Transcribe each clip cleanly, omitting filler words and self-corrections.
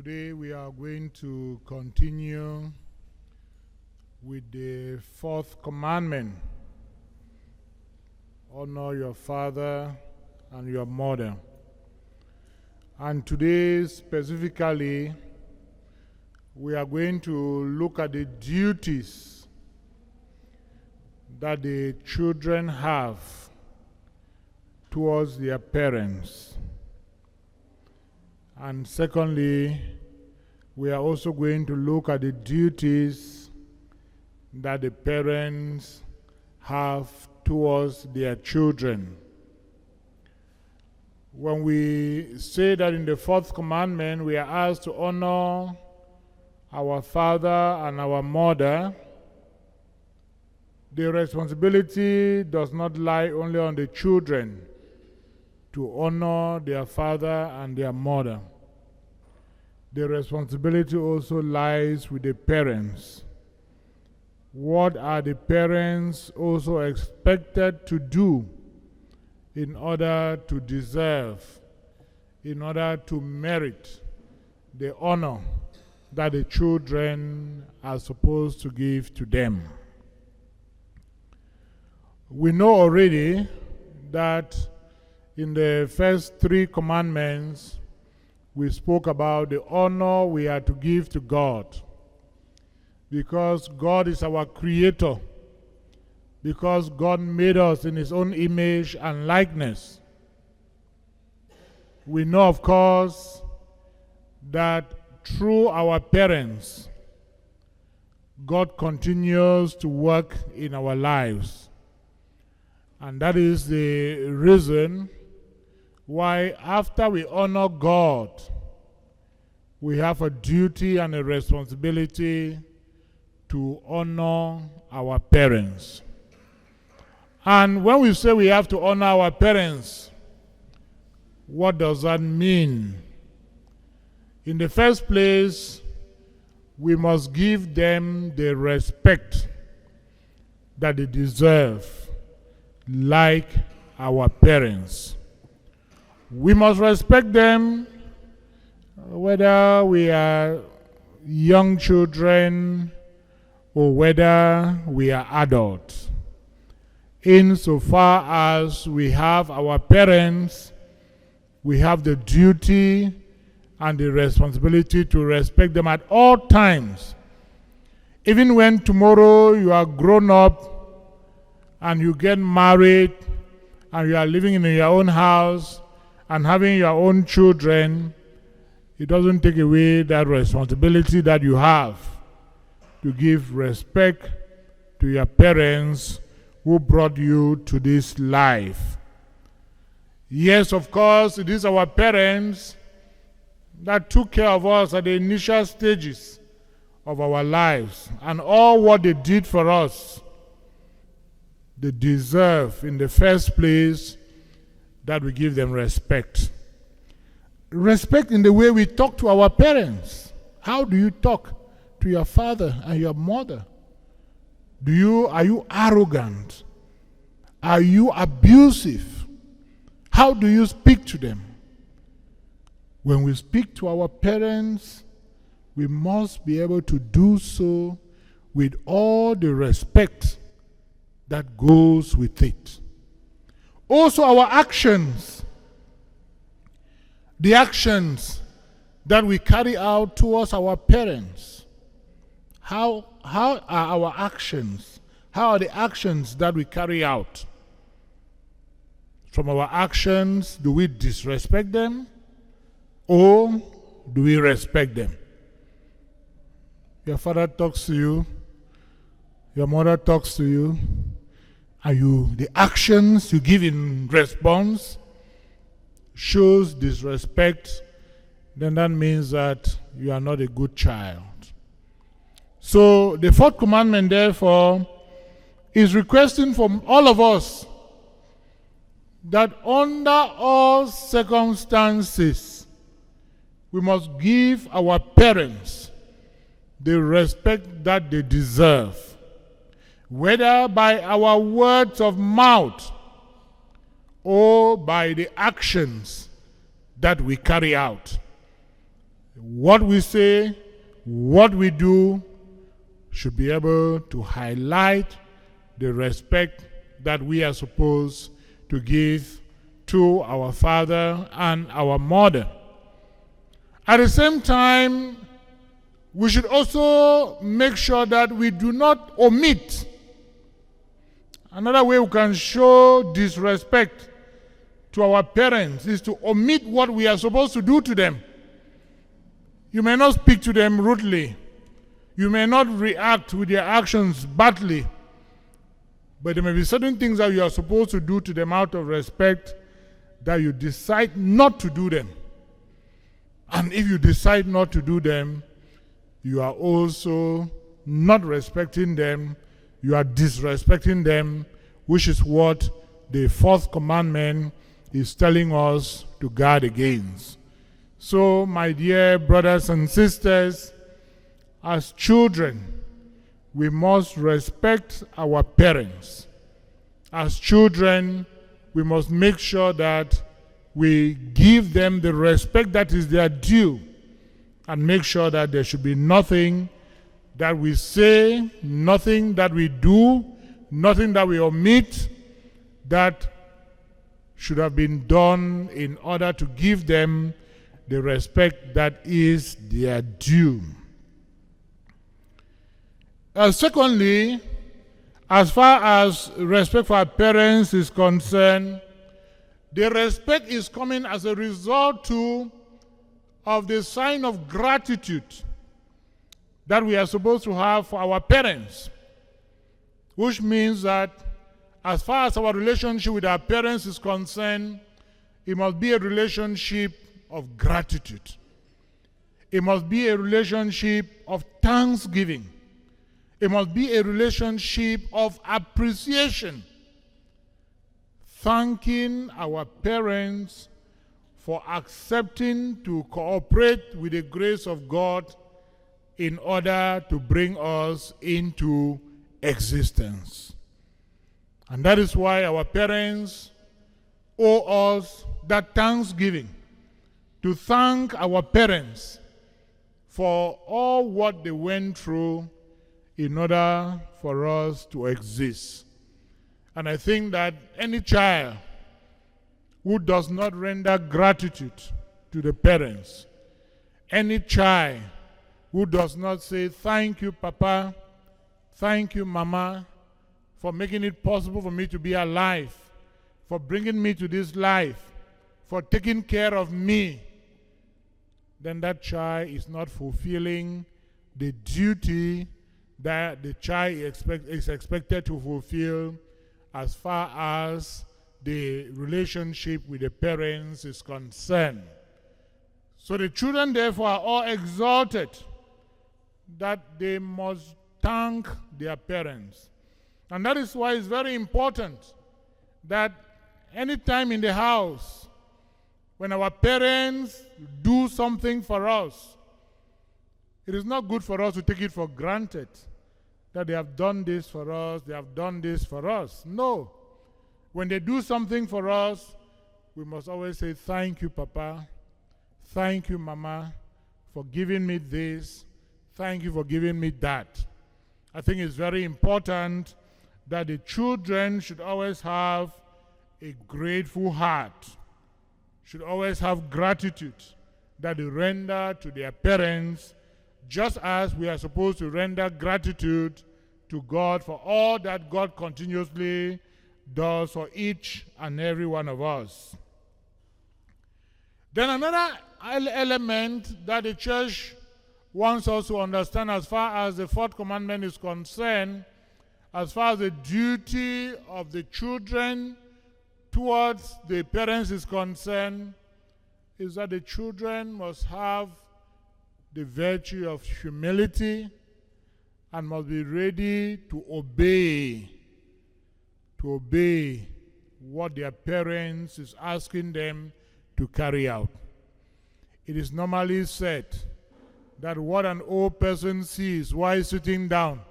Today we are going to continue with the fourth commandment. Honor your father and your mother. And today specifically, we are going to look at the duties that the children have towards their parents. And secondly, we are also going to look at the duties that the parents have towards their children. When we say that in the fourth commandment we are asked to honor our father and our mother, the responsibility does not lie only on the children to honor their father and their mother. The responsibility also lies with the parents. What are the parents also expected to do in order to deserve, in order to merit the honor that the children are supposed to give to them? We know already that in the first three commandments, we spoke about the honor we are to give to God. Because God is our creator. Because God made us in His own image and likeness. We know, of course, that through our parents, God continues to work in our lives. And that is the reason why after we honor God, we have a duty and a responsibility to honor our parents. And when we say we have to honor our parents, what does that mean? In the first place, we must give them the respect that they deserve, like our parents. We must respect them whether we are young children or whether we are adults. Insofar as we have our parents, we have the duty and the responsibility to respect them at all times. Even when tomorrow you are grown up and you get married and you are living in your own house and having your own children, it doesn't take away that responsibility that you have to give respect to your parents who brought you to this life. Yes, of course, it is our parents that took care of us at the initial stages of our lives, and all what they did for us, they deserve in the first place that we give them respect. Respect in the way we talk to our parents. How do you talk to your father and your mother? Are you arrogant? Are you abusive? How do you speak to them? When we speak to our parents, we must be able to do so with all the respect that goes with it. Also, our actions, the actions that we carry out towards our parents. How are our actions? How are the actions that we carry out? From our actions, do we disrespect them or do we respect them? Your father talks to you, your mother talks to you, and the actions you give in response shows disrespect, then that means that you are not a good child. So the fourth commandment, therefore, is requesting from all of us that under all circumstances, we must give our parents the respect that they deserve, whether by our words of mouth or by the actions that we carry out. What we say, what we do should be able to highlight the respect that we are supposed to give to our father and our mother. At the same time, we should also make sure that we do not omit. Another way we can show disrespect to our parents is to omit what we are supposed to do to them. You may not speak to them rudely. You may not react with your actions badly. But there may be certain things that you are supposed to do to them out of respect that you decide not to do them. And if you decide not to do them, you are also not respecting them. You are disrespecting them, which is what the fourth commandment is telling us to guard against. So, my dear brothers and sisters, as children, we must respect our parents. As children, we must make sure that we give them the respect that is their due, and make sure that there should be nothing that we say, nothing that we do, nothing that we omit that should have been done in order to give them the respect that is their due. Secondly, as far as respect for our parents is concerned, the respect is coming as a result too of the sign of gratitude that we are supposed to have for our parents, which means that as far as our relationship with our parents is concerned, it must be a relationship of gratitude. It must be a relationship of thanksgiving. It must be a relationship of appreciation. Thanking our parents for accepting to cooperate with the grace of God in order to bring us into existence. And that is why our parents owe us that thanksgiving, to thank our parents for all what they went through in order for us to exist. And I think that any child who does not render gratitude to the parents, any child who does not say, thank you, Papa, thank you, Mama, for making it possible for me to be alive, for bringing me to this life, for taking care of me, then that child is not fulfilling the duty that the child is expected to fulfill as far as the relationship with the parents is concerned. So the children therefore are all exhorted that they must thank their parents. And that is why it's very important that any time in the house when our parents do something for us, it is not good for us to take it for granted that they have done this for us, they have done this for us. No. When they do something for us, we must always say, thank you, Papa. Thank you, Mama, for giving me this. Thank you for giving me that. I think it's very important that the children should always have a grateful heart, should always have gratitude that they render to their parents, just as we are supposed to render gratitude to God for all that God continuously does for each and every one of us. Then another element that the church wants us to understand as far as the fourth commandment is concerned, as far as the duty of the children towards the parents is concerned, is that the children must have the virtue of humility and must be ready to obey what their parents is asking them to carry out. It is normally said that what an old person sees while sitting down,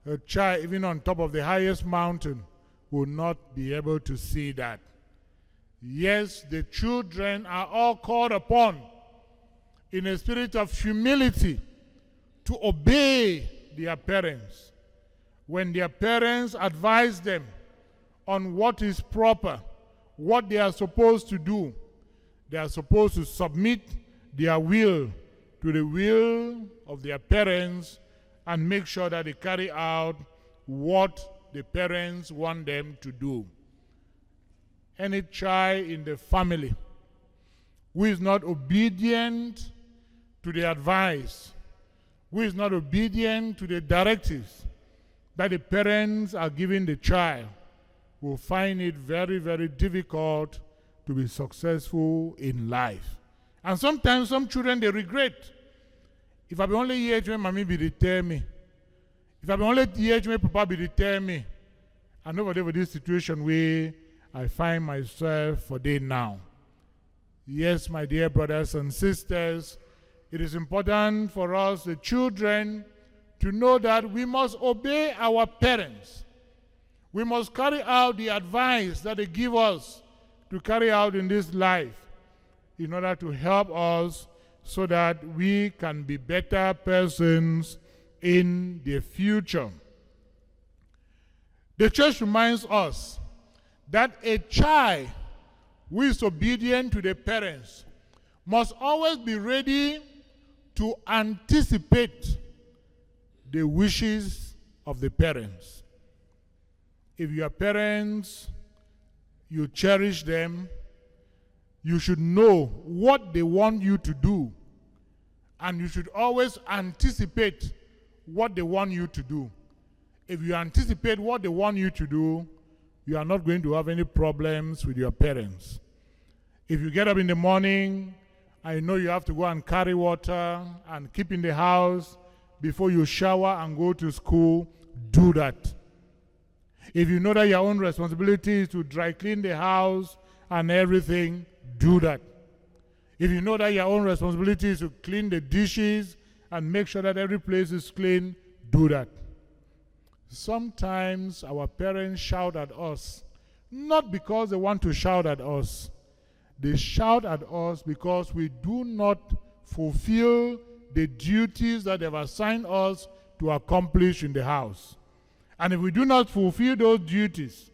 a child even on top of the highest mountain will not be able to see that. Yes, the children are all called upon in a spirit of humility to obey their parents. When their parents advise them on what is proper, what they are supposed to do, they are supposed to submit their will to the will of their parents and make sure that they carry out what the parents want them to do. Any child in the family who is not obedient to the advice, who is not obedient to the directives that the parents are giving the child, will find it very, very difficult to be successful in life. And sometimes some children, they regret. If I be only here when mommy be tell me, if I be only here when papa be tell me, I know whatever this situation where I find myself for day now. Yes, my dear brothers and sisters, it is important for us, the children, to know that we must obey our parents. We must carry out the advice that they give us to carry out in this life in order to help us so that we can be better persons in the future. The church reminds us that a child who is obedient to the parents must always be ready to anticipate the wishes of the parents. If your parents, you cherish them, you should know what they want you to do, and you should always anticipate what they want you to do. If you anticipate what they want you to do, you are not going to have any problems with your parents. If you get up in the morning, I know you have to go and carry water and keep in the house before you shower and go to school, do that. If you know that your own responsibility is to dry clean the house and everything, do that. If you know that your own responsibility is to clean the dishes and make sure that every place is clean, do that. Sometimes our parents shout at us, not because they want to shout at us. They shout at us because we do not fulfill the duties that they've assigned us to accomplish in the house. And if we do not fulfill those duties,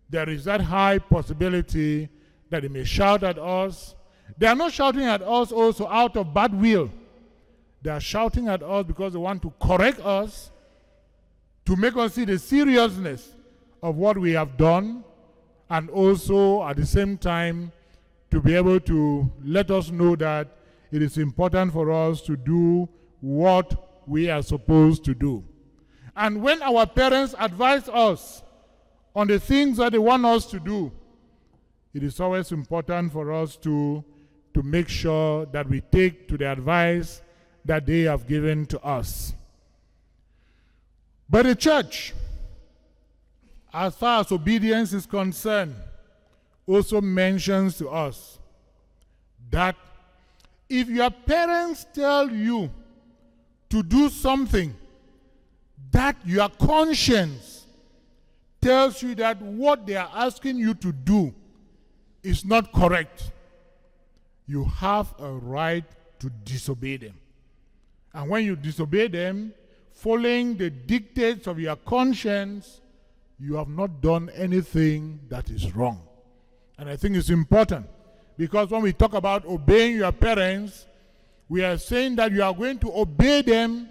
there is that high possibility that they may shout at us. They are not shouting at us also out of bad will. They are shouting at us because they want to correct us, to make us see the seriousness of what we have done, and also at the same time to be able to let us know that it is important for us to do what we are supposed to do. And when our parents advise us on the things that they want us to do, it is always important for us to make sure that we take to the advice that they have given to us. But the church, as far as obedience is concerned, also mentions to us that if your parents tell you to do something that your conscience tells you that what they are asking you to do is not correct, you have a right to disobey them. And when you disobey them, following the dictates of your conscience, you have not done anything that is wrong. And I think it's important, because when we talk about obeying your parents, we are saying that you are going to obey them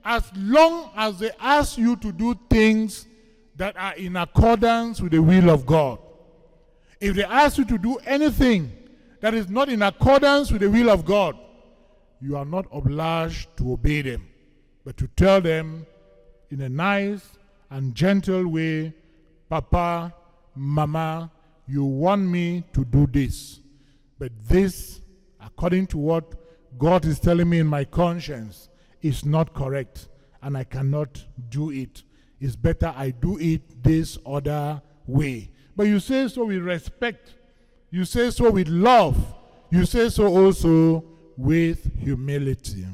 as long as they ask you to do things that are in accordance with the will of God. If they ask you to do anything that is not in accordance with the will of God, you are not obliged to obey them, but to tell them in a nice and gentle way, Papa, Mama, you want me to do this, but this, according to what God is telling me in my conscience, is not correct, and I cannot do it. It's better I do it this other way. But you say so with respect. You say so with love. You say so also with humility.